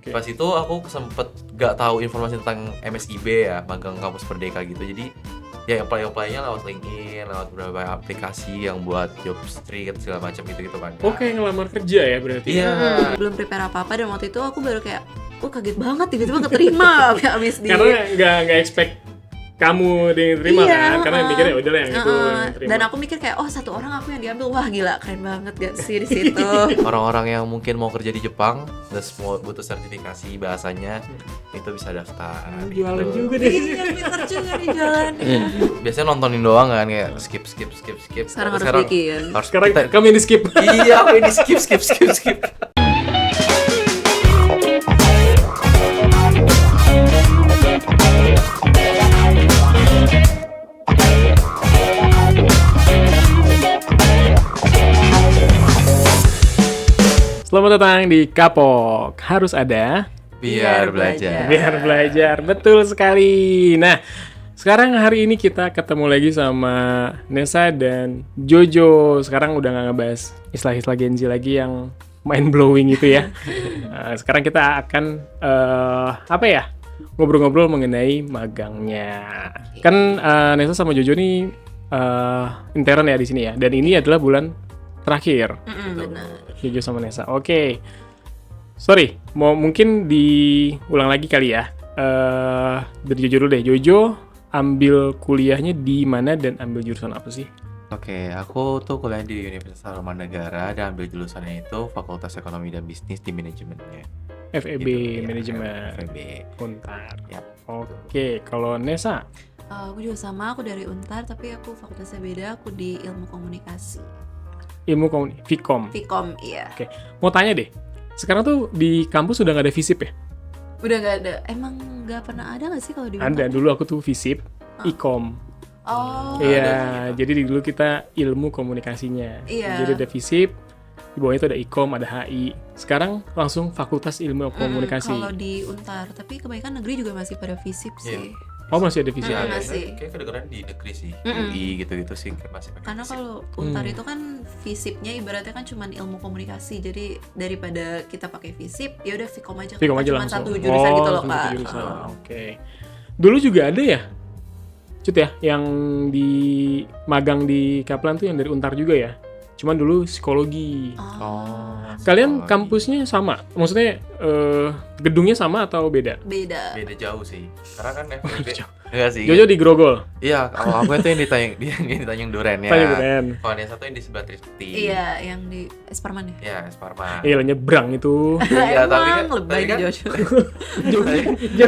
Okay. Pas itu aku sempet gak tahu informasi tentang MSIB ya, magang kampus Merdeka gitu. Jadi ya apply-nya lewat LinkedIn, lewat beberapa aplikasi yang buat job street segala macam gitu kan. Oke, ngelamar kerja ya berarti. Iya. Belum prepare apa-apa dan waktu itu aku baru kayak kaget banget tiba-tiba keterima abis di. Karena nggak expect kamu diterima kan, karena mikirnya udah lah yang itu yang terima. Dan aku mikir kayak satu orang aku yang diambil, wah gila keren banget gak sih di situ. Orang-orang yang mungkin mau kerja di Jepang dan semua butuh sertifikasi bahasanya itu bisa daftar. Jualan gitu. juga deh. Iya pinter juga di jalan. Biasanya nontonin doang kan kayak skip. Sekarang harus bikin. Sekarang kami di skip. Iya, aku ini skip. Selamat datang di Kapok. Harus ada Biar belajar. biar belajar. Betul sekali. Nah, sekarang hari ini kita ketemu lagi sama Nessa dan Jojo. Sekarang udah nggak ngebahas istilah-istilah Gen Z lagi yang mind blowing itu ya. Sekarang kita akan ngobrol-ngobrol mengenai magangnya. Kan Nessa sama Jojo nih intern ya di sini ya. Dan ini adalah bulan terakhir. Benar. Jojo sama Nessa. Oke. Sorry, mungkin diulang lagi kali ya. Dari Jojo dulu deh. Jojo ambil kuliahnya di mana dan ambil jurusan apa sih? Oke, aku tuh kuliah di Universitas Tarumanagara dan ambil jurusannya itu Fakultas Ekonomi dan Bisnis di manajemennya. FEB Gitu, ya, Manajemen. FEB. Untar. Yap. Oke, kalau Nessa Aku juga sama, aku dari Untar tapi aku fakultasnya beda, aku di Ilmu Komunikasi. ilmu Vkom. Vkom, iya. Oke, mau tanya deh. Sekarang tuh di kampus udah nggak ada FISIP ya? Udah nggak ada. Emang nggak pernah ada nggak sih kalau di Untar? Ada. Dulu aku tuh FISIP, Ikom. Oh. Iya, jadi dulu kita ilmu komunikasinya. Iya. Jadi ada FISIP, di bawahnya itu ada Ikom, ada HI. Sekarang langsung Fakultas Ilmu Komunikasi. Kalau di Untar, tapi kebanyakan negeri juga masih pada FISIP sih. Oh, masih ada FISIP. Mm, masih. Kayak kedengeran di negeri sih. UI gitu-gitu sih masih pakai Karena fisik. kalau Untar itu kan FISIP-nya ibaratnya kan cuman ilmu komunikasi. Jadi daripada kita pakai FISIP, ya udah Vkom aja. Vkom aja Cuma langsung. satu jurusan gitu loh, cuma Kak. satu jurusan. Oke. Dulu juga ada ya? Cut ya, yang di magang di Kaplan tuh yang dari Untar juga ya? Cuman dulu psikologi. Kalian psikologi. kampusnya sama? Maksudnya gedungnya sama atau beda? Beda. Beda jauh sih. Karena kan FEB enggak sih. Jojo di Grogol. Iya, kalau aku itu yang di Tanjung Duren ya. Tanjung Duren. Kalau yang satu yang di sebelah Trifty. Iya, yang di Esparman ya. Iya, Sparma. Iya, nyebrang itu. Iya, tapi kan Emang lebay di Jojo.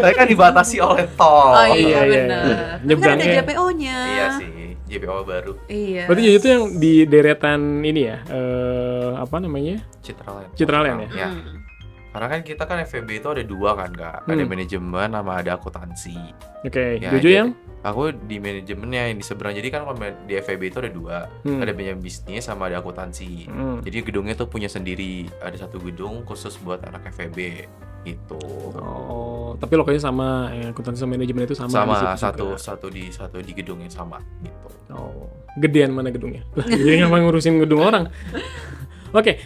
Tapi kan dibatasi oleh tol. Oh iya, iya, iya. benar. Tapi kan ada Nyebrangnya. JPO-nya. Iya sih, JPO baru. Iya. Berarti Jojo tuh yang di deretan ini ya? Apa namanya? Citraland ya? Iya. Karena kan kita kan FEB itu ada dua kan, Kak. Ada manajemen sama ada akuntansi. Oke, Ya, Jojo jadi yang? Aku di manajemennya yang di seberang. Jadi kan kalau di FEB itu ada dua. Ada manajemen bisnis sama ada akuntansi. Jadi gedungnya tuh punya sendiri. Ada satu gedung khusus buat anak FEB gitu. Oh, tapi lokasinya sama, akuntansi sama manajemen itu sama. Sama di situ juga. satu di gedung yang sama gitu. Oh, gedean mana gedungnya? Jadi ngapain ngurusin gedung orang? Oke,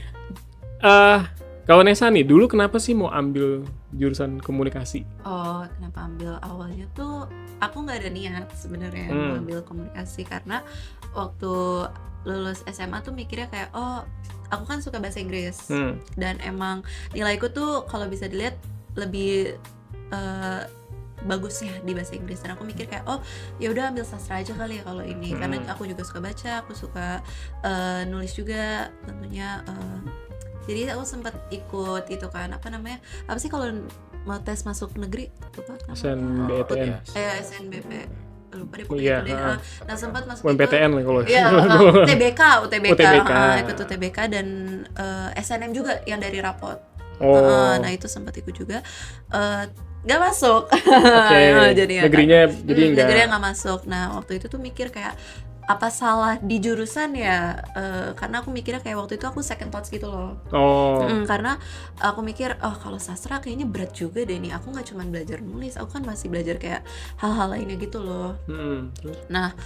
kalau Nessa nih, dulu kenapa sih mau ambil jurusan komunikasi? Oh, kenapa ambil awalnya tuh aku nggak ada niat sebenarnya mau ambil komunikasi karena waktu lulus SMA tuh mikirnya kayak aku kan suka bahasa Inggris dan emang nilaiku tuh kalau bisa dilihat lebih bagusnya di bahasa Inggris dan aku mikir kayak ya udah ambil sastra aja kali ya kalau ini karena aku juga suka baca, aku suka nulis juga tentunya. Jadi aku sempat ikut itu kan apa sih kalau mau tes masuk negeri lupa SNBTN. SNBP lupa deh Iya, pokoknya itu deh. Nah sempat masuk UMPTN lah kalau. Iya, UTBK. UTBK. Ikut UTBK dan SNM juga yang dari rapot. Oh. Nah itu sempat ikut juga nggak masuk. Oke. Jadinya Negerinya jadi negerinya nggak masuk. Nah waktu itu tuh mikir kayak apa salah di jurusan ya, karena aku mikirnya kayak waktu itu aku second thoughts gitu loh. Karena aku mikir kalau sastra kayaknya berat juga deh nih, aku nggak cuma belajar nulis, aku kan masih belajar kayak hal-hal lainnya gitu loh. Terus? Nah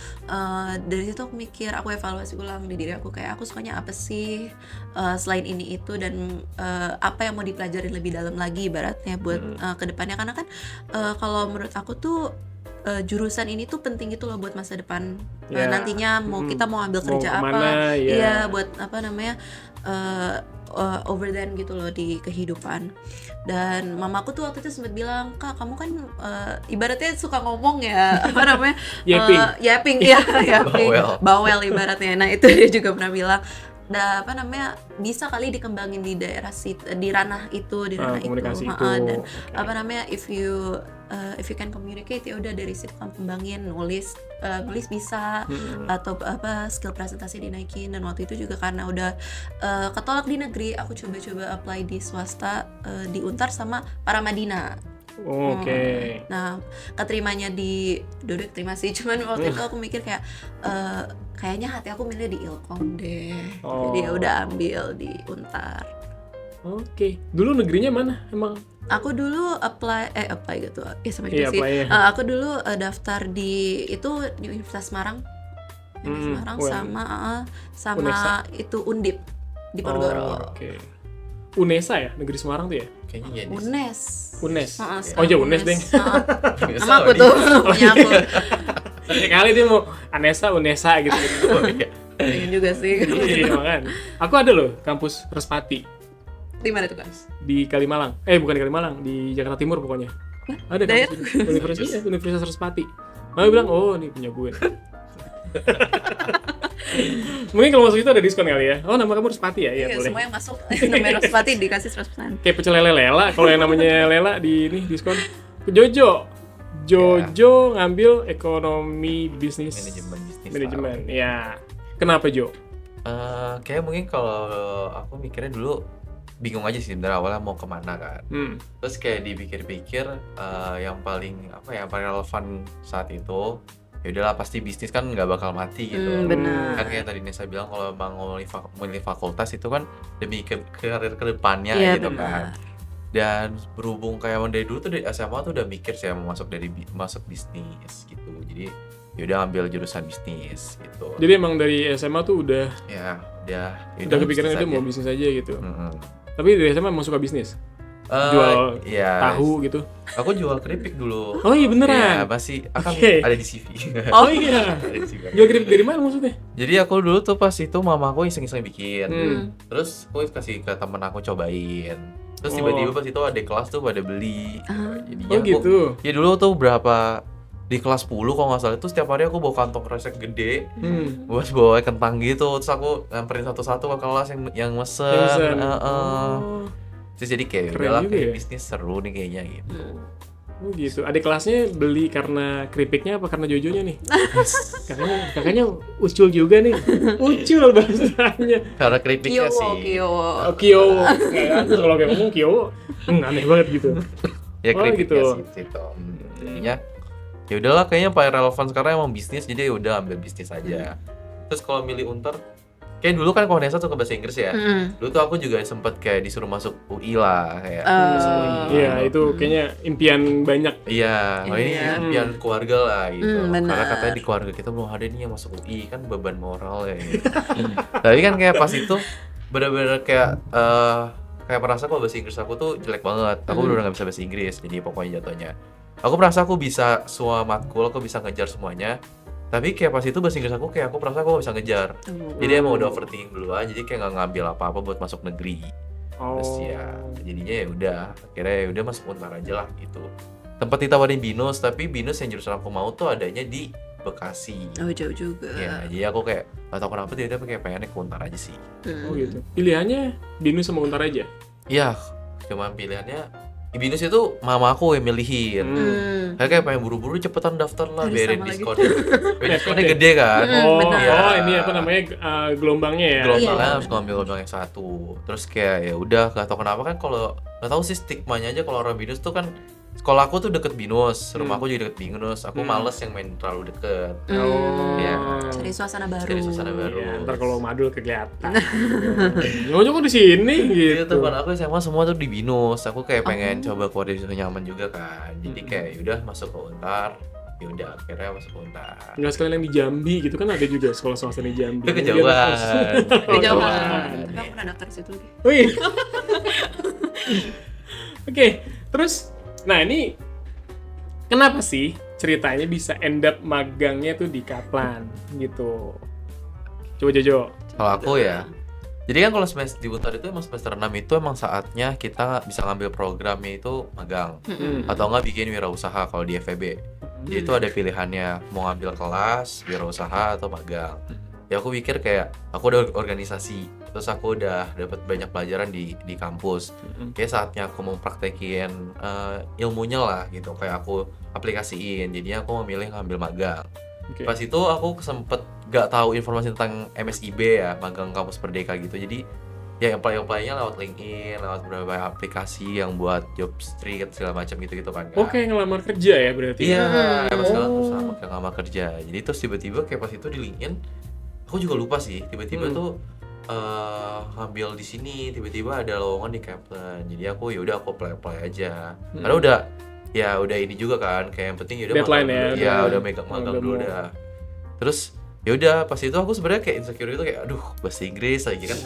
dari situ aku mikir, aku evaluasi ulang di diri aku, kayak aku sukanya apa sih selain ini itu, dan apa yang mau dipelajarin lebih dalam lagi ibaratnya buat kedepannya, karena kan kalau menurut aku tuh jurusan ini tuh penting gitu loh buat masa depan. Nantinya kita mau ambil kerja apa, iya buat apa namanya over then gitu loh di kehidupan. Dan mamaku tuh waktu itu sempat bilang, Kak kamu kan ibaratnya suka ngomong ya apa namanya yapping bawel ibaratnya. Nah itu dia juga pernah bilang, apa namanya, bisa kali dikembangin di daerah di ranah itu, di ranah komunikasi itu. itu. Dan apa namanya, if you can communicate, ya udah dari situ kamu kembangin, nulis bisa, atau apa skill presentasi dinaikin. Dan waktu itu juga karena udah ketolak di negeri, aku coba-coba apply di swasta, di Untar sama Paramadina. Nah keterimanya di Dodek, terima sih, cuman waktu itu aku mikir kayak kayaknya hati aku milih di Ilkom deh. Jadi ya udah ambil di Untar. Dulu negerinya mana emang? Aku dulu apply gitu ya, sama juga sih. Aku dulu daftar di itu di Universitas Semarang, sama Unesa. itu Undip di Ponorogo. Unesa ya, negeri Semarang tuh ya? Kayaknya Unes. Ya Unes deh. Nama aku tuh punya aku. Kali dia mau Unesa gitu. Pengen juga sih. Iya makanya. Aku ada loh kampus Respati. Di mana tuh guys? Di Kalimalang. Bukan di Kalimalang, di Jakarta Timur pokoknya. Ada kampus Universitas Respati. Mama bilang, ini punya gue. Mungkin kalau masuk itu ada diskon kali ya. Nama kamu Respati ya? Iya, boleh. Semua yang masuk namanya Respati dikasih 100%. Kayak pecel lele Lela, kalau yang namanya Lela di ini diskon. Jojo ngambil ekonomi bisnis manajemen. Ya. Kenapa Jo? Kayak mungkin kalau aku mikirnya dulu bingung aja sih sebenarnya awalnya mau kemana kan. Terus kayak dipikir-pikir yang paling relevan saat itu, ya udahlah pasti bisnis kan nggak bakal mati gitu. Benar. Kan kayak tadi Nesa bilang kalau emang mau milih fakultas itu kan demi karir kedepannya gitu kan. Dan berhubung kayak dari dulu tuh dari SMA tuh udah mikir sih mau masuk bisnis gitu. Jadi ya udah ambil jurusan bisnis gitu. Jadi emang dari SMA tuh udah kepikiran udah mau bisnis aja gitu. Tapi dari SMA emang suka bisnis? Jual tahu gitu? Aku jual keripik dulu. Oh iya beneran? Ya masih ada di CV. Iya. Jual keripik dari mana maksudnya? Jadi aku dulu tuh pas itu mama aku iseng-iseng bikin. Terus aku kasih ke temen aku cobain. Terus tiba-tiba pas itu adik kelas tuh pada beli. Jadinya gitu? Ya dulu tuh berapa, di kelas 10 kalau nggak salah itu setiap hari aku bawa kantong kresek gede buat bawa kentang gitu. Terus aku nyamperin satu-satu ke kelas yang mesen. Terus jadi kayak udahlah kayak bisnis seru nih kayaknya gitu. Gitu. Adik kelasnya beli karena keripiknya apa karena Jojonya nih? Kakaknya ucul juga nih. Ucul bahasanya. Karena keripiknya sih. Kyo. Kalau kayak ngomong Kyo, aneh banget gitu. Ya keripiknya sih gitu. Jadinya ya udahlah kayaknya paling relevan sekarang emang bisnis, jadi ya udah ambil bisnis aja. Terus kalau milih Untar, kayak dulu kan kalau Nesa suka bahasa Inggris ya. Dulu tuh aku juga sempet kayak disuruh masuk UI lah kayak. Iya itu kayaknya impian banyak. Iya, ini impian keluarga lah gitu. Karena katanya di keluarga kita belum ada nih yang masuk UI, kan beban moral ya. Gitu. Tapi kan kayak pas itu bener-bener kayak merasa kalau bahasa Inggris aku tuh jelek banget. Aku bener-bener gak bisa bahasa Inggris, jadi pokoknya jatuhnya. Aku merasa aku bisa semua matkul, aku bisa ngejar semuanya. Tapi kayak pas itu bahasa Inggris aku kayak aku merasa aku gak bisa ngejar. Jadi emang udah overthinking duluan, jadi kayak gak ngambil apa-apa buat masuk negeri. Terus ya jadinya ya udah, akhirnya ya udah masuk Untar aja lah gitu. Tempat ditawarin BINUS, tapi BINUS yang jurusan aku mau tuh adanya di Bekasi. Jauh juga. Ya, jadi aku kayak gak tau kenapa dia kayak pengennya ke Untar aja sih. Gitu. Pilihannya BINUS sama Untar aja? Iya, cuma pilihannya BINUS itu mama aku yang milihin. Kayak pengen buru-buru cepetan daftar lah, biarin diskon. Diskonnya gede kan. Ini apa namanya gelombangnya ya. Gelombangnya harus ngambil gelombang yang satu. Terus kayak ya udah gak tau kenapa kan kalau gak tau sih stigmanya aja kalau orang BINUS tuh kan sekolah aku tuh deket Binus, rumah aku juga deket Binus. Aku males yang main terlalu deket. Ya. Cari suasana baru. Ya, ntar kalau madul kelihatan. Jojo kok di sini gitu. Iya, teman aku SMA semua tuh di Binus. Aku kayak pengen coba keluar dari zona nyaman juga kan. Jadi kayak yaudah masuk ke Untar. Yaudah akhirnya masuk ke Untar. Nggak sekalian yang di Jambi gitu kan, ada juga sekolah swasta di Jambi. Itu kejauhan. Kejauhan. Tapi aku pernah daftar situ deh. Wih. Oke, terus nah ini kenapa sih ceritanya bisa end up magangnya tuh di Kaplan gitu? Coba Jojo. Kalau aku ya, jadi kan kalau semester di Untar itu emang semester 6 itu emang saatnya kita bisa ngambil programnya itu magang. Atau enggak bikin wirausaha kalau di FEB. Jadi itu ada pilihannya, mau ngambil kelas, wirausaha atau magang. Ya aku pikir kayak, aku udah organisasi, terus aku udah dapat banyak pelajaran di kampus. Kayak saatnya aku mau praktekin ilmunya lah gitu, kayak aku aplikasiin. Jadinya aku memilih ngambil magang. Okay. Pas itu aku sempet gak tahu informasi tentang MSIB ya, magang kampus Merdeka gitu. Jadi ya apply-nya lewat LinkedIn, lewat beberapa aplikasi yang buat job street segala macam gitu-gitu kan. Oke, ngelamar kerja ya berarti. Iya, emang sekarang tuh sama kayak ngelamar kerja. Jadi terus tiba-tiba kayak pas itu di LinkedIn, aku juga lupa sih, tiba-tiba tuh ngambil di sini, tiba-tiba ada lowongan di Kaplan. Jadi aku yaudah aku apply aja. Karena udah ini juga kan, kayak yang penting yaudah deadline magang dulu. ya. Udah megang magang dulu dah. Terus yaudah pas itu aku sebenarnya kayak insecure itu kayak aduh bahasa Inggris lagi kan.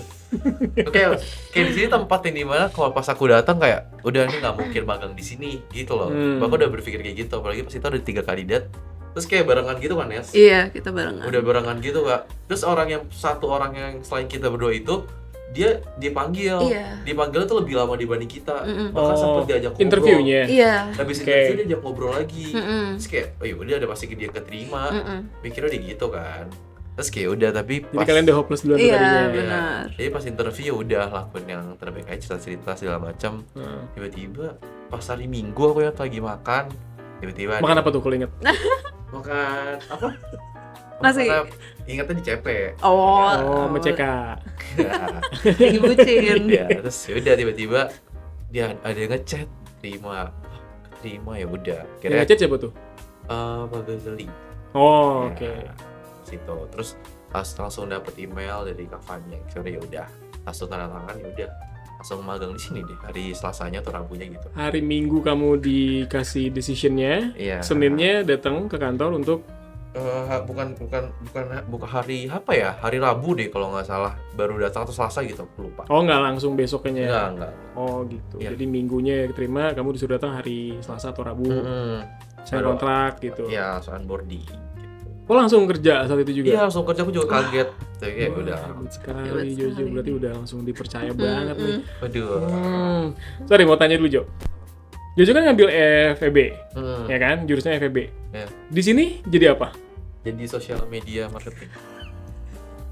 kayak di sini tempat yang dimana kalau pas aku datang kayak udah ini nggak mungkin magang di sini gitu loh. Aku udah berpikir kayak gitu, apalagi pas itu ada 3 kandidat. Terus kayak barengan gitu kan Nes? Iya, kita barengan. Udah barengan gitu Kak. Terus satu orang yang selain kita berdua itu dia dipanggil. Iya. Dipanggilnya tuh lebih lama dibanding kita. Bahkan sempat diajak ngobrol. Interviewnya. Iya. Habis interview dia ajak ngobrol lagi. Terus kayak oh yaudah ada pasti dia keterima. Pikirnya dia gitu kan. Terus kayak udah tapi Jadi kalian udah hopeless duluan Iya, tadinya. benar. Jadi pas interview udah lakuin yang terbaik aja, cerita segala macam. Tiba-tiba pas hari Minggu aku yang lagi makan, tiba-tiba Makan apa tuh kalau inget? makan apa? Nasi. Ingatnya di CP. Oh, Meceka. Lagi bucin. Ya, terus yaudah tiba-tiba dia ada yang ngechat, terima ya udah. Yang Kira ngechat siapa tuh? Pak Gazali. Oh, Ya, oke. Situ. Terus pas langsung dapet email dari Kak Fanya. Kira ya udah, langsung tanda tangan ya udah. Langsung magang di sini deh, hari Selasanya atau Rabunya gitu. Hari Minggu kamu dikasih decisionnya, Iya. Seninnya datang ke kantor untuk bukan hari apa ya? Hari Rabu deh kalau nggak salah. Baru datang atau Selasa gitu, aku lupa. oh nggak langsung besoknya. Enggak. Oh gitu. Iya. Jadi minggunya terima, kamu disuruh datang hari Selasa atau Rabu. Saya Baru- kontrak gitu. Ya, langsung onboarding gitu. Oh langsung kerja saat itu juga. Iya, langsung kerja aku juga kaget. Tapi kayak udah. Hebat sekali Hebat Jojo, sekali. berarti udah langsung dipercaya banget nih. Waduh. Sorry mau tanya dulu Jo. Jojo kan ngambil FEB, Hmm. ya kan? Jurusnya FEB. Ya. Di sini jadi apa? Jadi social media marketing.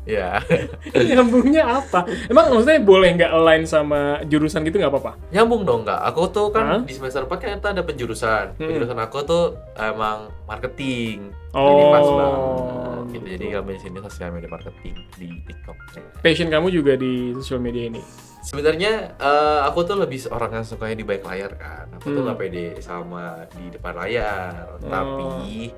Ya. Nyambungnya apa? Emang maksudnya boleh nggak align sama jurusan gitu nggak apa-apa? Nyambung dong nggak? Aku tuh kan Hah? di semester 4 kan kita ada penjurusan. Penjurusan aku tuh emang marketing. Oh. Jadi pas banget. Gitu. Jadi kami di sini sosial media marketing di TikTok. Passion kamu juga di sosial media ini. Sebenarnya aku tuh lebih orang yang sukanya di balik layar kan. Aku tuh nggak pede sama di depan layar. Tapi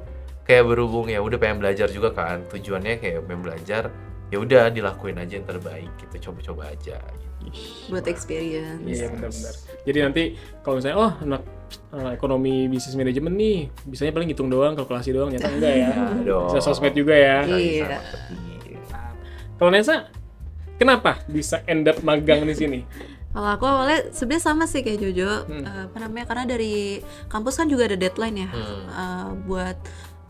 kayak berhubung ya udah pengen belajar juga kan. Tujuannya kayak pengen belajar. Ya udah dilakuin aja yang terbaik gitu. Coba-coba aja. Gitu. Buat experience. Iya benar-benar. Jadi nanti kalau misalnya anak ekonomi bisnis manajemen nih, bisanya paling hitung doang, kalkulasi doang, nyata enggak ya. dong. Bisa sosmed juga ya. Iya. Kalau Nesa, kenapa bisa end up magang di sini? Kalau aku awalnya sebenarnya sama sih kayak Jojo, apa namanya, karena dari kampus kan juga ada deadline ya, buat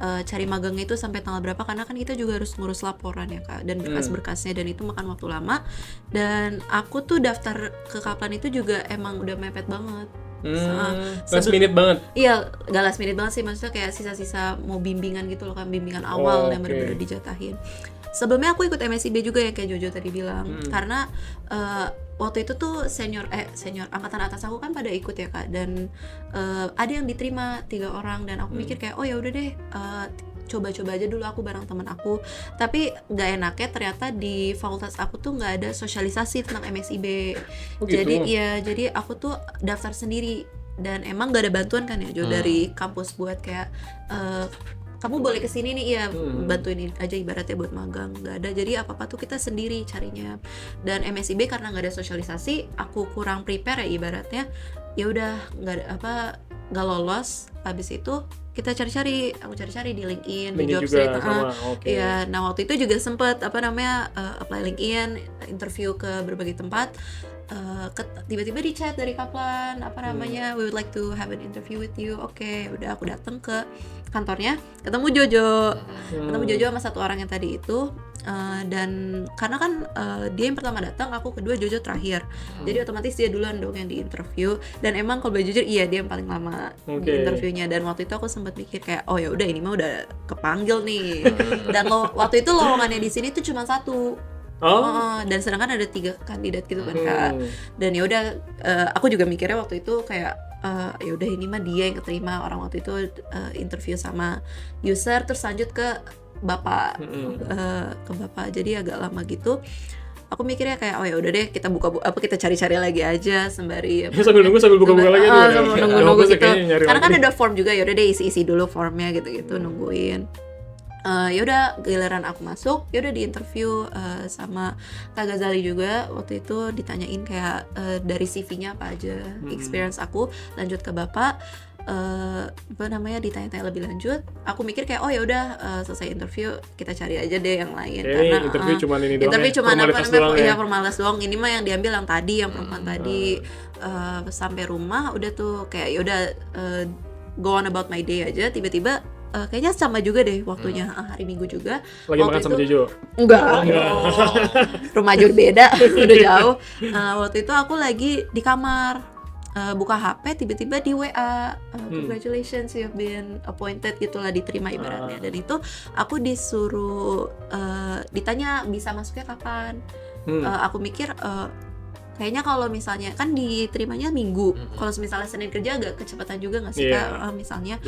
cari magang itu sampai tanggal berapa, karena kan kita juga harus ngurus laporan ya Kak, dan berkas-berkasnya, dan itu makan waktu lama. Dan aku tuh daftar ke Kaplan itu juga emang udah mepet banget. Last minute banget. Iya, gak last minute banget sih, maksudnya kayak sisa-sisa mau bimbingan gitu loh kan, bimbingan awal yang bener-bener dijatahin. Sebelumnya aku ikut MSIB juga ya kayak Jojo tadi bilang, karena waktu itu tuh senior angkatan atas aku kan pada ikut ya Kak, dan ada yang diterima 3 orang, dan aku mikir kayak oh ya udah deh, coba-coba aja dulu aku bareng teman aku. Tapi nggak enaknya ternyata di fakultas aku tuh nggak ada sosialisasi tentang MSIB. Oh, gitu? Jadi aku tuh daftar sendiri dan emang gak ada bantuan kan ya Jo dari kampus buat kayak kamu boleh kesini nih ya bantuin aja ibaratnya buat magang, nggak ada. Jadi apa tuh kita sendiri carinya. Dan MSIB karena nggak ada sosialisasi, aku kurang prepare ya ibaratnya. Ya udah nggak lolos. Habis itu kita aku cari-cari di LinkedIn, di Jobstreet. Ya, nah waktu itu juga sempet apply LinkedIn, interview ke berbagai tempat. Tiba-tiba di chat dari Kaplan we would like to have an interview with you. Oke, udah aku datang ke kantornya, ketemu Jojo sama satu orang yang tadi itu, dan karena kan dia yang pertama datang, aku kedua, Jojo terakhir, jadi otomatis dia duluan dong yang di interview. Dan emang kalau boleh jujur dia yang paling lama di interviewnya. Dan waktu itu aku sempat mikir kayak oh ya udah ini mah udah kepanggil nih. Dan waktu itu lowongannya di sini tuh cuma 1. Dan sedangkan ada 3 kandidat gitu kan Kak. Dan ya udah aku juga mikirnya waktu itu kayak ya udah ini mah dia yang keterima. Orang waktu itu interview sama user terus lanjut ke bapak, jadi agak lama gitu. Aku mikirnya kayak oh ya udah deh kita kita cari-cari lagi aja sembari sambil buka-buka lagi nunggu gitu. Karena kan ada form juga, ya udah deh isi dulu formnya gitu nungguin. Ya udah giliran aku masuk, ya udah di interview sama Kak Ghazali juga. Waktu itu ditanyain kayak dari CV-nya apa aja, experience aku. Lanjut ke bapak, ditanya-tanya lebih lanjut. Aku mikir kayak oh ya udah selesai interview kita cari aja deh yang lain. Karena interview cuma ini doang. Interview cuma formalitas doang. Ini mah yang diambil yang tadi, yang perempuan tadi. Sampai rumah udah tuh kayak ya udah go on about my day aja. Tiba-tiba kayaknya sama juga deh waktunya, hari Minggu juga. Lagi makan sama Jojo? Enggak. Rumah aja beda, udah jauh. Waktu itu aku lagi di kamar, buka HP, tiba-tiba di WA, congratulations you've been appointed, gitulah, diterima ibaratnya. Dan itu aku disuruh ditanya bisa masuknya kapan. Aku mikir kayaknya kalau misalnya kan diterimanya Minggu, kalau misalnya Senin kerja agak kecepatan juga nggak sih Kak? Misalnya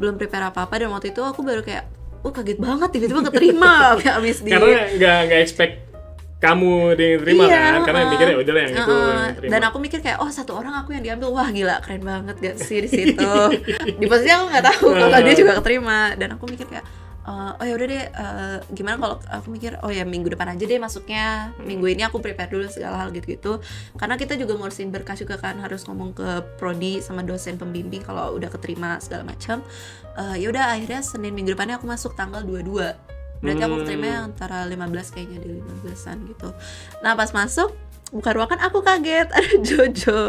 belum prepare apa-apa, dan waktu itu aku baru kayak kaget banget tiba-tiba keterima abis karena nggak expect kamu diterima kan, karena mikirnya udah lah yang itu dan aku mikir kayak 1 orang aku yang diambil, wah gila keren banget gak sih di situ. Di posisi aku nggak tahu kalau dia juga keterima, dan aku mikir kayak oh ya udah deh, gimana kalau aku mikir oh ya minggu depan aja deh masuknya, minggu ini aku prepare dulu segala hal gitu karena kita juga ngurusin berkas juga kan, harus ngomong ke prodi sama dosen pembimbing kalau udah keterima segala macam. Ya udah akhirnya Senin minggu depannya aku masuk tanggal 22, berarti aku keterima antara 15 kayaknya, di 15-an gitu. Nah pas masuk buka ruangan aku kaget ada Jojo.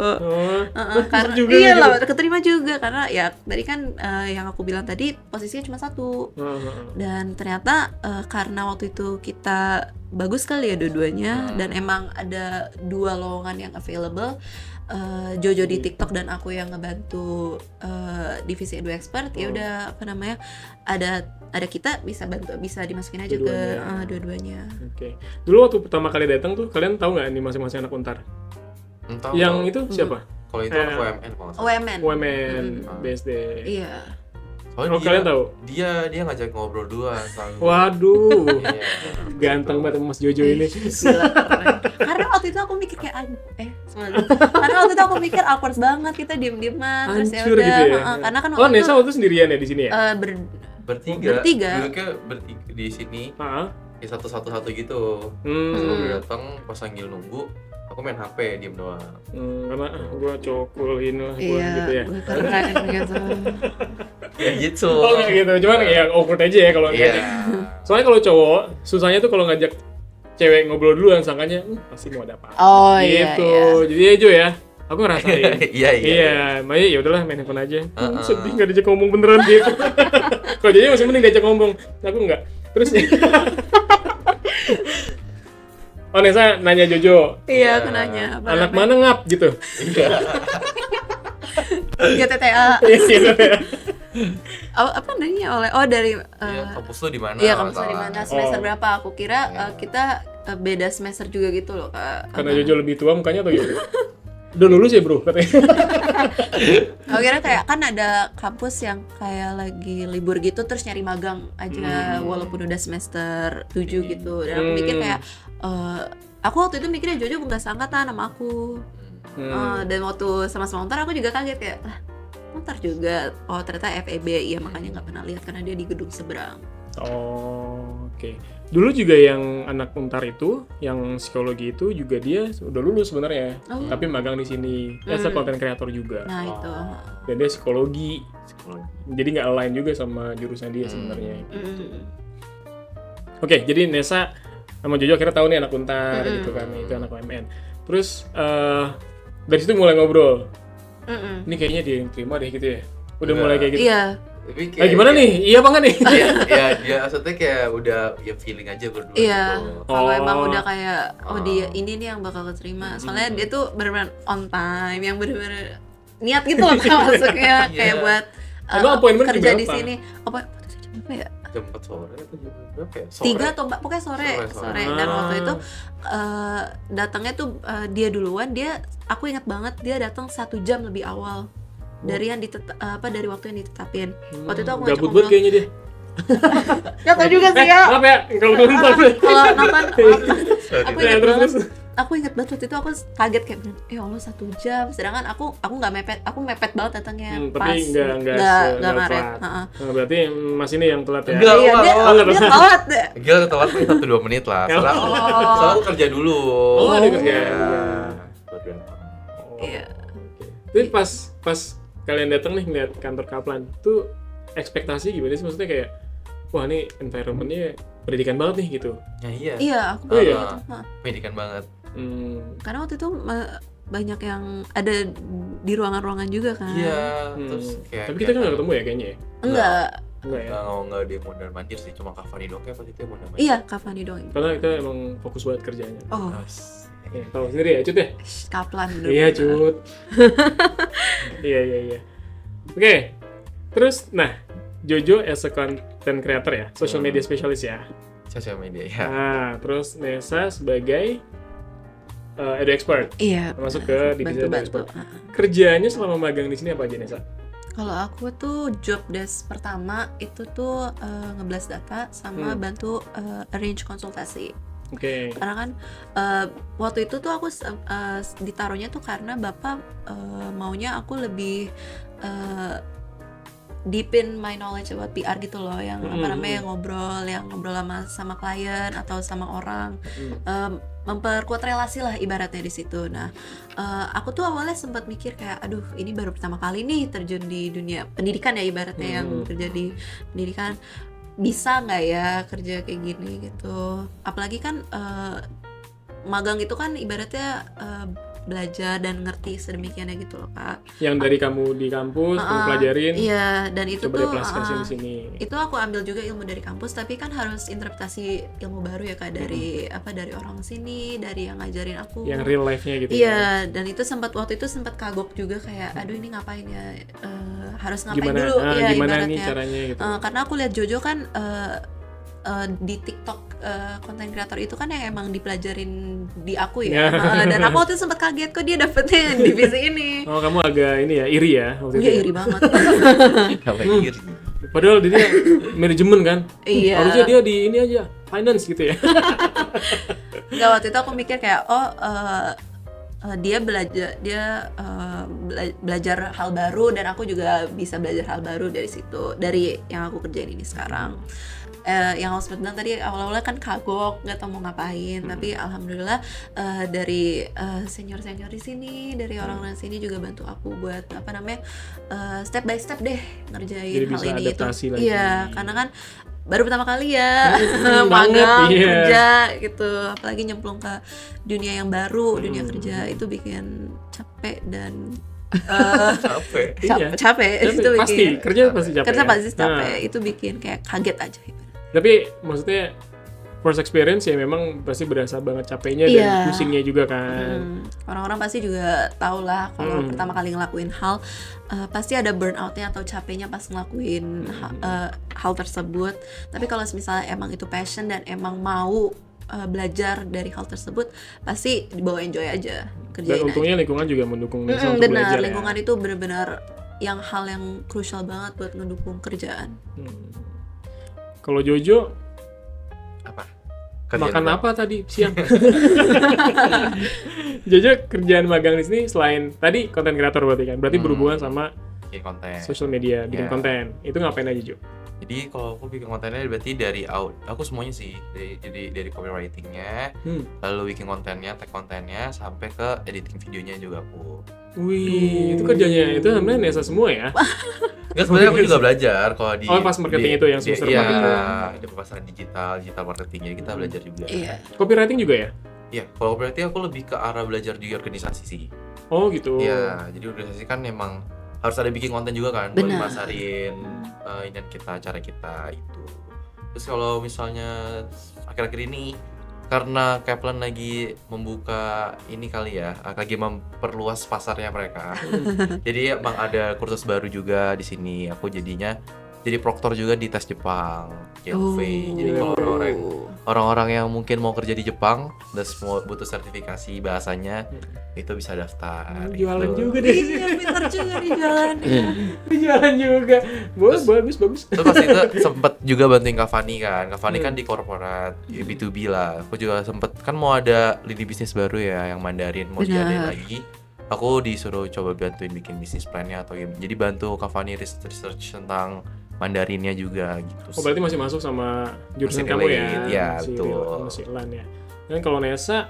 Karena iya lah gitu. Keterima juga karena ya tadi kan yang aku bilang tadi posisinya cuma 1. Dan ternyata karena waktu itu kita bagus kali ya dua-duanya, dan emang ada 2 lowongan yang available, Jojo di TikTok dan aku yang ngebantu divisi Edu Expert. Ya udah ada kita bisa dimasukin aja ke dua-duanya. Oke. Dulu waktu pertama kali datang tuh kalian tahu nggak nih masing-masing anak Untar? Yang itu siapa? Kalau itu anak UMN. UMN. BSD. Iya. Soalnya kalian tahu? Dia ngajak ngobrol duluan. Waduh. Ganteng banget Mas Jojo ini. Karena waktu itu aku mikir kayak karena waktu itu aku mikir awkward banget, kita diem-dieman terus ya udah gitu ya? Karena kan waktu Nesa waktu sendirian ya di sini ya? Bertiga. Duduknya bertiga di sini. Ya satu gitu. Udah datang pas panggil nunggu, aku main HP diem doang. Karena gue cokulin lah gitu ya. Keren gitu. Ya gitu. Oh gitu, cuman ya awkward aja ya kalau soalnya kalau cowok susahnya tuh kalau ngajak cewek ngobrol dulu, yang sangkanya pasti mau ada apa-apa. Gitu. Jadi ya Jo ya, aku ngerasain. Iya, makanya ya udahlah main handphone aja. Sedih nggak diajak ngomong beneran gitu. Kalau jadi masih mending diajak ngomong, aku nggak. Terus Nesa nanya Jojo. Iya, aku nanya. Anak mana ngap gitu? GTTA. Apa nanya dari kampus lu di mana? Iya, kampus lu di mana? Semester berapa? Aku kira kita beda semester juga gitu loh, Kak. Karena Jojo lebih tua mukanya atau gitu? Udah lulus ya bro katanya. Aku kira kayak kan ada kampus yang kayak lagi libur gitu terus nyari magang aja walaupun udah semester 7 gitu. Dan aku mikir kayak aku waktu itu mikirnya Jojo nggak seangkatan sama aku. Dan waktu sama-sama Untar aku juga kaget kayak, lah Untar juga, oh ternyata FEB, ya makanya nggak pernah lihat karena dia di gedung seberang. Oh, oke. Dulu juga yang anak Untar itu, yang psikologi itu juga dia udah lulus sebenarnya, tapi magang di sini. As a content creator juga. Nah itu. Dan dia psikologi. Jadi nggak align juga sama jurusan dia sebenarnya. Oke, jadi Nessa sama Jojo akhirnya tahu nih anak Untar gitu kan, itu anak UMN. Terus dari situ mulai ngobrol. Ini kayaknya dia yang terima deh gitu ya. Udah mulai kayak gitu. Iya. Tapi kayak gimana nih? Iya apa nggak nih? ya dia maksudnya kayak udah ya feeling aja berdua Iya, gitu. kalau emang udah kayak dia ini nih yang bakal keterima. Soalnya dia tuh benar-benar on time, yang benar-benar niat gitu loh masuknya kayak buat kerja di sini. Apa ya? Jam 4 sore atau jam berapa ya? 3 atau 4, pokoknya sore. Dan waktu itu datangnya tuh dia duluan, aku ingat banget dia datang 1 jam lebih awal dari yang dari waktu yang ditetapin. Waktu itu aku ngajak ngobrol kayaknya dia. Gak tau juga sih ya. Maaf ya kalau nonton. Kalau nonton aku ingat banget waktu itu aku kaget kayak, ya Allah 1 jam. Sedangkan aku nggak mepet, aku mepet banget datangnya pas. Tapi nggak ngaret. Berarti Mas ini yang telat ya? Enggak, dia telat. Gila telat nih 1-2 menit lah. Soalnya aku kerja dulu. Oh, ada kerja. Iya. Tapi pas kalian datang nih ngeliat kantor Kaplan tuh ekspektasi gimana sih, maksudnya kayak wah ini environment-nya pendidikan banget nih gitu. Ya iya. Iya, aku gitu. Pendidikan banget. Karena waktu itu banyak yang ada di ruangan-ruangan juga kan. Iya, terus kayak tapi kita kan nggak ketemu ya kayaknya ya? Enggak ya? Enggak di Mondar Mandir sih, cuma Kavani doang kayak pas itu Mondar Mandir. Iya, Kavani doang. Karena kita emang fokus banget kerjanya. Oh. Ya, tahu sendiri ya, Cut ya? Kaplan dulu. Iya, Cut. Iya. Oke. Terus, nah, Jojo as a content creator ya, social media specialist ya. Social media ya. Nah, terus Nessa sebagai edu expert. Iya. Masuk ke divisi edu expert. Kerjanya selama magang di sini apa aja, Nessa? Kalau aku tuh job desk pertama itu tuh ngeblast data sama bantu arrange konsultasi. Oke. Karena kan waktu itu tuh aku ditaruhnya tuh karena bapak maunya aku lebih deepen my knowledge about PR gitu loh, yang ngobrol sama klien atau sama orang, memperkuat relasi lah ibaratnya di situ. Nah, aku tuh awalnya sempat mikir kayak, aduh ini baru pertama kali nih terjun di dunia pendidikan ya ibaratnya, yang kerja di pendidikan, bisa nggak ya kerja kayak gini gitu. Apalagi kan magang itu kan ibaratnya belajar dan ngerti sedemikiannya gitu loh Kak. Yang dari kamu di kampus kamu pelajarin. Iya, dan itu coba tuh diaplikasikan di sini. Itu aku ambil juga ilmu dari kampus, tapi kan harus interpretasi ilmu baru ya Kak, dari dari orang sini, dari yang ngajarin aku. Yang real life-nya gitu. Iya, dan itu waktu itu sempat kagok juga kayak, aduh ini ngapain ya? Harus ngapain dulu ya gimana ibaratnya. Nih caranya gitu. Karena aku lihat Jojo kan di TikTok content creator itu kan yang emang dipelajarin di aku ya. Dan aku waktu itu sempat kaget kok dia dapetnya divisi ini. Oh, kamu agak ini ya, iri ya waktu itu. Iya, iri banget. Iri. Padahal dia manajemen kan. Iya. Harusnya dia di ini aja, finance gitu ya. Enggak, waktu itu aku mikir kayak dia belajar hal baru, dan aku juga bisa belajar hal baru dari situ, dari yang aku kerjain ini sekarang. Yang aku sempat bilang tadi awal-awalnya kan kagok, nggak tahu mau ngapain, tapi alhamdulillah dari senior di sini, dari orang-orang sini juga bantu aku buat step by step deh ngerjain jadi hal ini itu. Lagi. Iya, karena kan baru pertama kali ya magang kerja gitu, apalagi nyemplung ke dunia yang baru, dunia kerja itu bikin capek dan capek. Itu pasti bikin, kerja pasti capek. Kerja pasti capek. Itu bikin kayak kaget aja. Tapi maksudnya first experience ya memang pasti berasa banget capeknya dan pusingnya juga kan. Orang-orang pasti juga tahu lah kalau pertama kali ngelakuin hal pasti ada burnout-nya atau capeknya pas ngelakuin hal tersebut. Tapi kalau misalnya emang itu passion dan emang mau belajar dari hal tersebut, pasti dibawa enjoy aja, kerjain. Dan untungnya lingkungan juga mendukung Nessa untuk benar, belajar. lingkungan itu benar-benar hal yang krusial banget buat ngedukung kerjaan. Kalau Jojo apa? Makan apa tadi siang? Jojo kerjaan magang di sini selain tadi konten kreator berarti berhubungan sama bikin konten, social media, bikin konten. Itu ngapain aja, Jo? Jadi kalau aku bikin kontennya berarti dari aku semuanya sih, dari copywritingnya, lalu bikin kontennya, tag kontennya, sampai ke editing videonya juga aku. Wih, itu kerjanya itu sebenarnya Nesa semua ya? Enggak, sebenarnya aku juga belajar kalau di pas marketing itu yang semester marketing. Iya, di pemasaran digital marketing, jadi kita belajar juga. Iya. Copywriting juga ya? Iya, kalau copywriting aku lebih ke arah belajar di organisasi sih. Oh gitu. Iya, jadi organisasi kan memang harus ada bikin konten juga kan, buat masarin cara kita itu. Terus kalau misalnya akhir-akhir ini karena Kaplan lagi membuka ini kali ya, lagi memperluas pasarnya mereka. Jadi emang ada kursus baru juga di sini. Aku jadinya jadi proktor juga di tes Jepang, JLV. Jadi kalau orang-orang yang mungkin mau kerja di Jepang dan semua butuh sertifikasi bahasanya, itu bisa daftar. Jualan gitu. juga deh. Iya, pintar juga di jalan. Jualan juga. Bagus. Terus pas itu sempet juga bantuin Kavani kan. Kavani kan di korporat, B2B lah. Aku juga sempet kan mau ada lini bisnis baru ya yang Mandarin mau diadain lagi. Aku disuruh coba bantuin bikin bisnis plan-nya atau gimana. Jadi bantu Kavani research tentang Mandarinnya juga gitu. Oh berarti masih masuk sama jurusan kamu ya? Iya betul. Masih LAN ya. Dan kalau Nesa,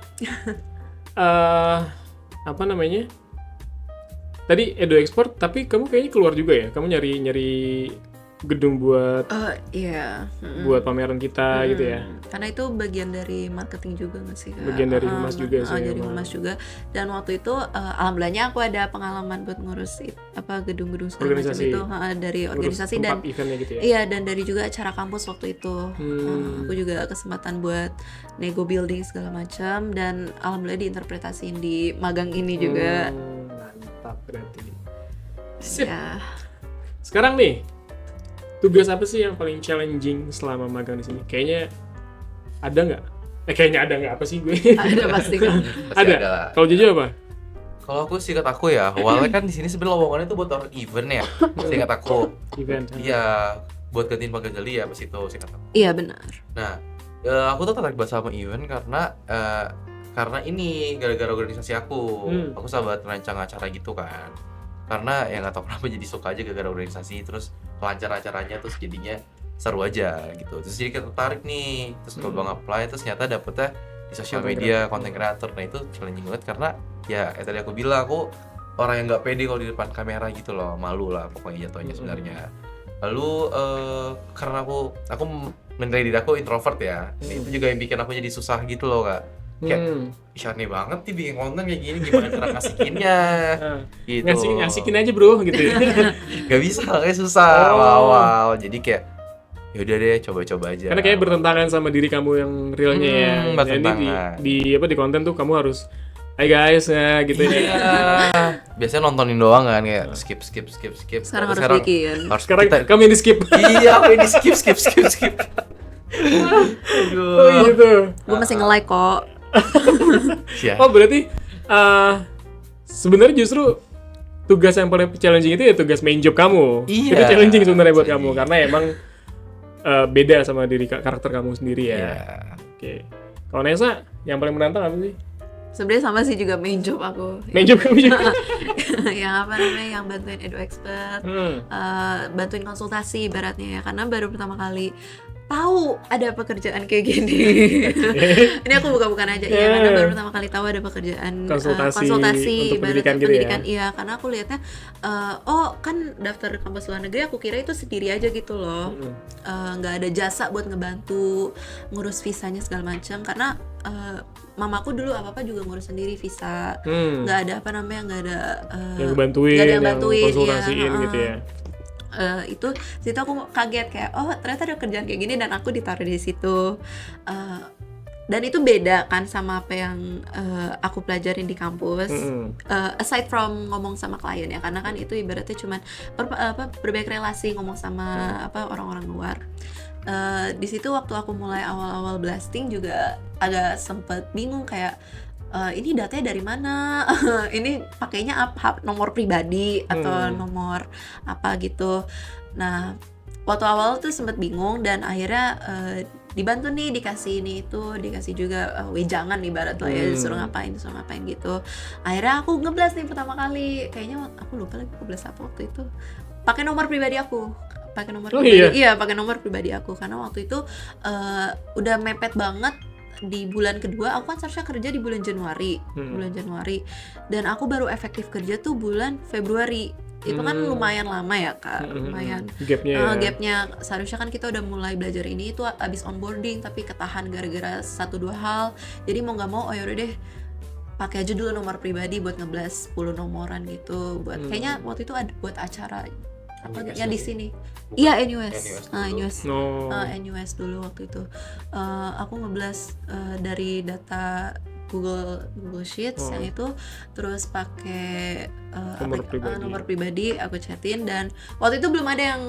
apa namanya? Tadi Edo Export, tapi kamu kayaknya keluar juga ya? Kamu nyari gedung buat iya. Buat pameran kita gitu ya? Karena itu bagian dari marketing juga nggak sih? Bagian dari humas juga sih. Dari humas juga. Dan waktu itu alhamdulillahnya aku ada pengalaman buat ngurus gedung-gedung segala macam itu dari organisasi dan eventnya gitu ya? Iya, dan dari juga acara kampus waktu itu. Aku juga kesempatan buat nego building segala macam, dan alhamdulillah diinterpretasiin di magang ini juga. Mantap berarti. Sip. Ya. Sekarang nih, tugas apa sih yang paling challenging selama magang di sini? Kayaknya ada nggak? Kayaknya ada nggak, apa sih gue? Ada pasti kan. Ada. Kalau Jojo apa? Kalau aku singkat aku ya, awalnya kan di sini sebenarnya lowongannya tuh buat orang event ya. Singkat aku. Event. Iya, buat gantiin Pak Gazali ya pas itu singkat aku. Iya benar. Nah, aku tuh tertarik banget sama event karena ini gara-gara organisasi aku. Aku sahabat merancang acara gitu kan. Karena ya nggak tahu kenapa jadi suka aja gara-gara organisasi, terus lancar acaranya, terus jadinya seru aja gitu. Terus jadi tertarik nih, terus coba nge-apply, terus ternyata dapetnya di sosial media, content creator. Nah itu challenging banget karena ya tadi aku bilang, aku orang yang nggak pede kalau di depan kamera gitu loh, malu lah pokoknya jatuhnya sebenarnya. Lalu karena aku menilai diri aku introvert ya, itu juga yang bikin aku jadi susah gitu loh Kak. Kayak aneh banget nih bikin konten kayak gini, gimana cara ngasihinnya gitu. Ngasihin aja bro gitu ya. Gak bisa, kayak susah awal-awal. Jadi kayak yaudah deh coba-coba aja. Karena kayak bertentangan sama diri kamu yang realnya ya. Bertentangan. Di konten tuh kamu harus hai guys ya gitu ya. Biasanya nontonin doang kan, kayak skip. Sekarang harus bikin. Sekarang kamu yang di skip. Iya, aku ini skip. Oh gitu. Gue masih nge-like kok. Oh berarti sebenarnya justru tugas yang paling challenging itu ya tugas main job kamu. Iya. Itu challenging sebenarnya buat kamu karena emang beda sama diri karakter kamu sendiri ya. Iya. Oke. Kalau Nesa yang paling menantang apa sih? Sebenarnya sama sih juga main job aku. Main job kamu juga. yang bantuin Edo Expert, bantuin konsultasi ibaratnya ya, karena baru pertama kali tahu ada pekerjaan kayak gini. Ini aku bukan aja ya, karena baru pertama kali tahu ada pekerjaan konsultasi untuk ibaratnya pendidikan gitu iya, karena aku lihatnya oh kan daftar kampus luar negeri, aku kira itu sendiri aja gitu loh. Nggak ada jasa buat ngebantu ngurus visanya segala macam, karena mamaku dulu apa-apa juga ngurus sendiri visa. Nggak ada nggak ada yang bantuin, yang konsultasiin gitu ya. Itu situ aku kaget kayak oh ternyata ada kerjaan kayak gini dan aku ditaruh di situ. Dan itu beda kan sama apa yang aku pelajarin di kampus. Aside from ngomong sama klien ya, karena kan itu ibaratnya cuman berbaik relasi, ngomong sama orang-orang luar. Di situ waktu aku mulai awal-awal blasting juga agak sempet bingung kayak ini datanya dari mana? Ini pakainya apa? Nomor pribadi atau nomor apa gitu. Nah, waktu awal tuh sempet bingung dan akhirnya dibantu nih, dikasih ini itu, dikasih juga wejangan ibarat lah ya, disuruh ngapain gitu. Akhirnya aku ngeblas nih pertama kali, kayaknya aku lupa lagi aku ngeblas apa waktu itu, pakai nomor pribadi aku. Pakai nomor pribadi aku karena waktu itu udah mepet banget di bulan kedua. Aku kan seharusnya kerja di bulan Januari dan aku baru efektif kerja tuh bulan Februari. Itu kan lumayan lama ya Kak, lumayan gapnya. Seharusnya kan kita udah mulai belajar ini itu abis onboarding, tapi ketahan gara-gara 1-2 hal. Jadi mau nggak mau yaudah deh pakai aja dulu nomor pribadi buat ngeblas 10 nomoran gitu. Buat kayaknya waktu itu ada buat acara apa yang di sini. Iya, NUS dulu waktu itu. Aku ngeblas dari data Google Sheets yang itu, terus pakai nomor pribadi aku chatin, dan waktu itu belum ada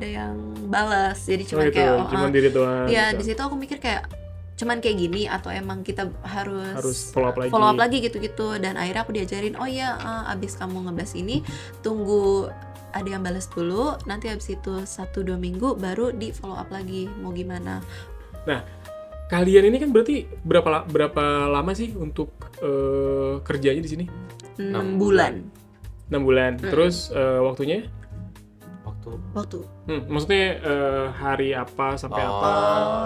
yang balas, jadi cuma cuma diri doang. Ya gitu. Di situ aku mikir kayak cuman kayak gini atau emang kita harus follow up lagi gitu-gitu. Dan akhirnya aku diajarin, oh iya abis kamu ngeblas ini tunggu ada yang balas dulu, nanti abis itu 1-2 minggu baru di follow up lagi mau gimana. Nah, kalian ini kan berarti berapa lama sih untuk kerjanya di sini? 6 bulan. 6 bulan. Terus waktunya? Waktu. Maksudnya hari apa sampai apa?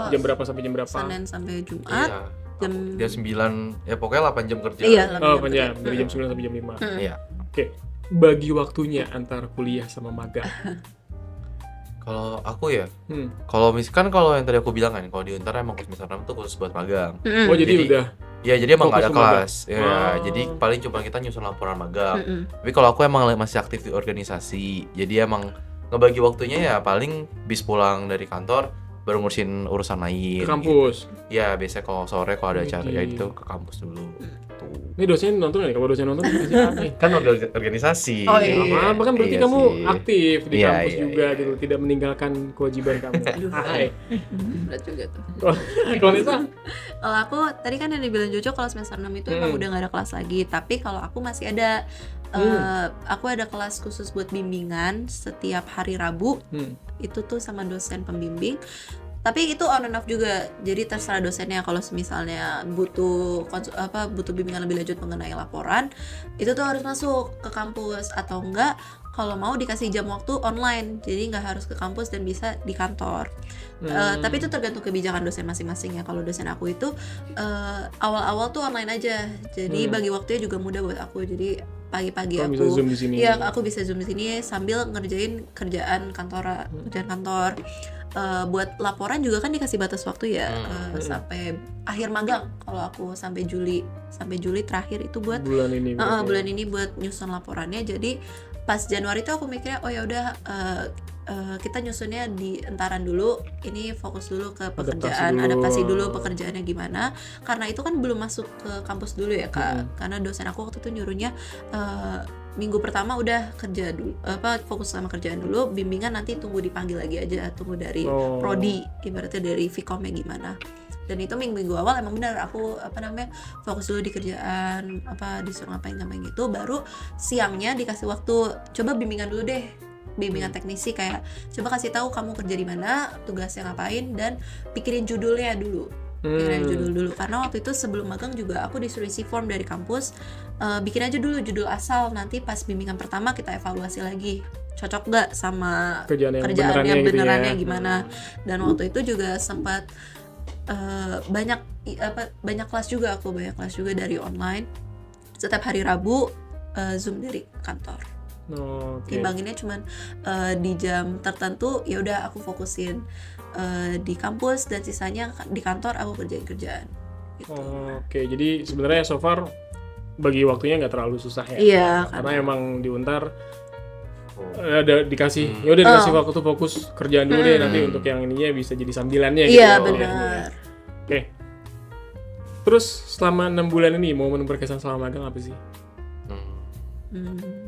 Jam berapa sampai jam berapa? Senin sampai Jumat. Jam 9, ya pokoknya 8 jam kerja. Iya, 8 jam. Dari jam 9 sampai jam 5. Iya. Oke. Bagi waktunya antara kuliah sama magang. Kalau aku ya, kalau misalkan kalau yang tadi aku bilang kan, kalau di Untar emang semester 6 tuh khusus buat magang. Oh jadi udah? Ya jadi emang nggak ada kelas. Ya jadi paling cuma kita nyusun laporan magang. Tapi kalau aku emang masih aktif di organisasi, jadi emang ngebagi waktunya ya paling bis pulang dari kantor baru ngurusin urusan lain. Ke kampus? Gitu. Ya biasanya kalau sore kalau ada acara ya itu ke kampus dulu. Ini dosen nonton nggak? Kalau dosen nonton kan organisasi. Oh iya. Apa kan berarti iya kamu sih. aktif di kampus juga iya. gitu, tidak meninggalkan kewajiban kamu. Hai. Berat juga tuh. Kalau Nisa? Kalau aku tadi kan yang dibilang Jojo kalau semester 6 itu emang udah nggak ada kelas lagi. Tapi kalau aku masih ada, aku ada kelas khusus buat bimbingan setiap hari Rabu. Itu tuh sama dosen pembimbing. Tapi itu on and off juga, jadi terserah dosennya. Kalau misalnya butuh bimbingan lebih lanjut mengenai laporan, itu tuh harus masuk ke kampus, atau enggak kalau mau dikasih jam waktu online, jadi nggak harus ke kampus dan bisa di kantor. Tapi itu tergantung kebijakan dosen masing-masing ya. Kalau dosen aku itu awal-awal tuh online aja, jadi bagi waktunya juga mudah buat aku. Jadi pagi-pagi aku bisa Zoom di sini. Iya, aku bisa Zoom di sini sambil ngerjain kerjaan kantor. Buat laporan juga kan dikasih batas waktu ya, sampai akhir magang. Kalau aku sampai Juli terakhir itu buat bulan ini buat nyusun laporannya. Jadi pas Januari itu aku mikirnya oh ya udah kita nyusunnya di entaran dulu, ini fokus dulu ke pekerjaan, adaptasi dulu pekerjaannya gimana, karena itu kan belum masuk ke kampus dulu ya Kak. Karena dosen aku waktu itu nyuruhnya minggu pertama udah kerja dulu, fokus sama kerjaan dulu, bimbingan nanti tunggu dipanggil lagi aja, tunggu dari prodi, ibaratnya dari Vkomnya gimana. Dan itu minggu awal emang benar aku fokus dulu di kerjaan, disuruh ngapain gitu, baru siangnya dikasih waktu coba bimbingan dulu deh, bimbingan teknisi, kayak coba kasih tahu kamu kerja di mana, tugasnya ngapain, dan pikirin judulnya dulu. Karena waktu itu sebelum magang juga aku disuruh isi form dari kampus, bikin aja dulu judul asal, nanti pas bimbingan pertama kita evaluasi lagi cocok gak sama kerjaannya benerannya gimana. Dan waktu itu juga sempat banyak kelas juga dari online, setiap hari Rabu Zoom dari kantor. Timbanginnya cuman di jam tertentu ya udah aku fokusin di kampus, dan sisanya di kantor aku kerjaan gitu. Jadi sebenarnya so far bagi waktunya nggak terlalu susah ya. Iya, karena emang di Untar ada dikasih ya udah dikasih waktu fokus kerjaan dulu deh, nanti untuk yang ininya bisa jadi sambilannya gitu. Iya benar. Terus selama 6 bulan ini momen berkesan selama magang apa sih?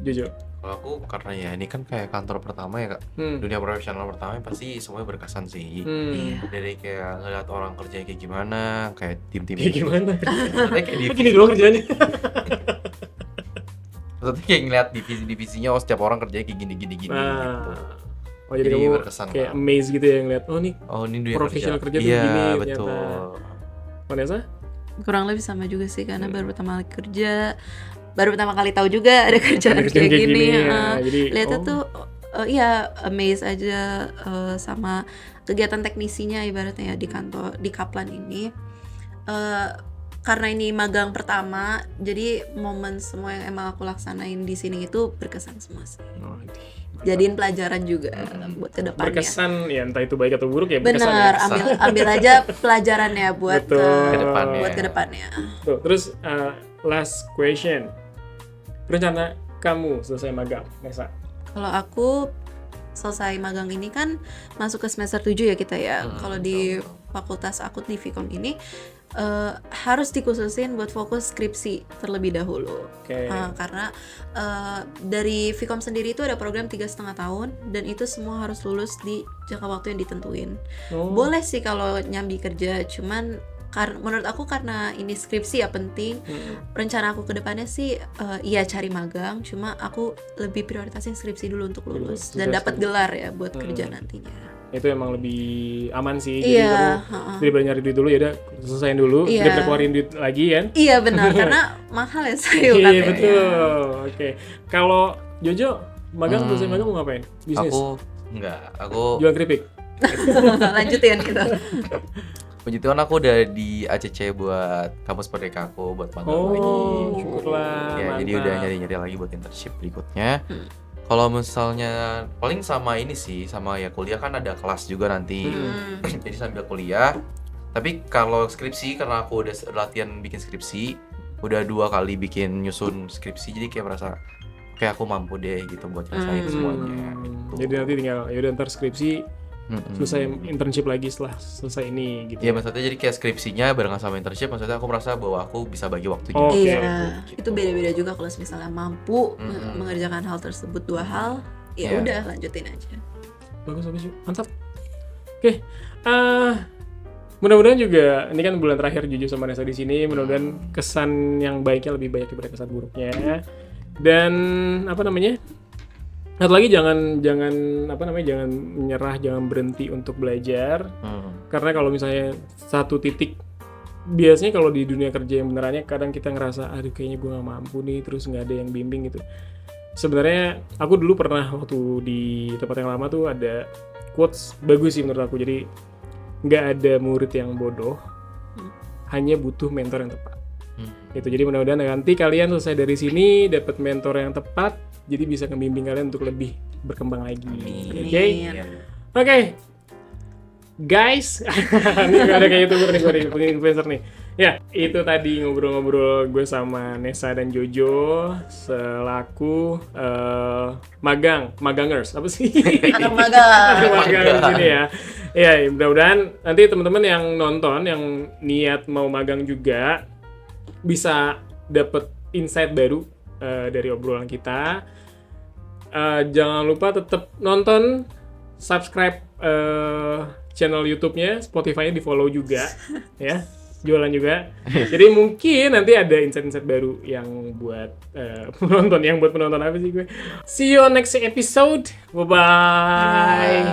Jojo. Kalau aku karena ya ini kan kayak kantor pertama ya Kak, dunia profesional pertama pasti semuanya berkesan sih. Dari kayak ngeliat orang kerja kayak gimana, kayak tim-tim kayak gimana? kayak gini doang kerjanya. Maksudnya kayak ngeliat divisinya, setiap orang kerjanya kayak gini gitu. Oh jadi kamu berkesan kayak banget. amazed gitu ya ngeliat, oh nih ini dunia profesional kerja tuh iya, gini betul. ternyata. Vanessa? Kurang lebih sama juga sih, karena baru pertama kali kerja, baru pertama kali tahu juga ada kerjaan kayak gini. Ya. Jadi Lihatnya tuh iya amazed aja sama kegiatan teknisinya ibaratnya ya di kantor di Kaplan ini. Karena ini magang pertama, jadi momen semua yang emang aku laksanain di sini itu berkesan semua sih. Jadiin pelajaran juga buat kedepannya. Berkesan ya, entah itu baik atau buruk ya berkesan. Bener, ya. ambil aja pelajarannya buat kedepannya. Tuh, terus last question, rencana kamu selesai magang, Nesa? Kalau aku selesai magang ini kan masuk ke semester 7 ya kita ya. Kalau di fakultas aku di Vkom ini harus dikhususin buat fokus skripsi terlebih dahulu. Karena dari Vkom sendiri itu ada program 3,5 tahun dan itu semua harus lulus di jangka waktu yang ditentuin. Boleh sih kalau nyambi kerja, cuman menurut aku karena ini skripsi ya penting. Rencana aku ke depannya sih iya cari magang, cuma aku lebih prioritasin skripsi dulu untuk lulus dan dapat gelar ya buat kerja nantinya. Itu emang lebih aman sih. Jadi kamu daripada nyari duit dulu ya udah selesaiin dulu, daripada keluarin duit lagi kan. Iya benar, karena mahal ya sayur katanya. Iya betul. Oke. Kalau Jojo magang selesai magang mau ngapain? Bisnis? Aku jual keripik. Lanjutin gitu. Puji Tuhan aku udah di ACC buat kampus merdeka aku buat magang lagi. Syukurlah. Ya, jadi udah nyari-nyari lagi buat internship berikutnya. Kalau misalnya paling sama ini sih, sama ya kuliah kan ada kelas juga nanti. Jadi sambil kuliah. Tapi kalau skripsi, karena aku udah latihan bikin skripsi, udah 2 kali bikin nyusun skripsi, jadi kayak merasa kayak aku mampu deh gitu buat ngerasain semuanya. Gitu. Jadi nanti tinggal ya udah ntar skripsi selesai internship lagi setelah selesai ini gitu. Iya, maksudnya jadi kayak skripsinya barengan sama internship, maksudnya aku merasa bahwa aku bisa bagi waktunya. Iya, gitu. Itu beda-beda juga kalau misalnya mampu mengerjakan hal tersebut 2 hal, ya udah lanjutin aja. Bagus, mantap. Oke, mudah-mudahan juga ini kan bulan terakhir Juju sama Nesa di sini, mudah-mudahan kesan yang baiknya lebih banyak daripada kesan buruknya. Dan satu lagi jangan menyerah, jangan berhenti untuk belajar. Karena kalau misalnya satu titik, biasanya kalau di dunia kerja yang benerannya kadang kita ngerasa aduh kayaknya gue gak mampu nih, terus gak ada yang bimbing gitu. Sebenarnya aku dulu pernah waktu di tempat yang lama tuh ada quotes bagus sih menurut aku. Jadi gak ada murid yang bodoh, hanya butuh mentor yang tepat. Gitu. Jadi mudah-mudahan nanti kalian selesai dari sini dapat mentor yang tepat, jadi bisa ngebimbing kalian untuk lebih berkembang lagi. Oke. Guys, ini ada kayak YouTuber nih, gue influencer nih. Ya, itu tadi ngobrol-ngobrol gue sama Nesa dan Jojo selaku magangers, apa sih? Anak magang. Magang di sini ya. Ya, mudah-mudahan nanti teman-teman yang nonton yang niat mau magang juga bisa dapet insight baru dari obrolan kita. Jangan lupa tetap nonton, subscribe channel YouTube-nya, Spotify-nya di-follow juga ya. Jualan juga. Jadi mungkin nanti ada insight-insight baru yang buat penonton apa sih gue. See you on next episode. Bye-bye.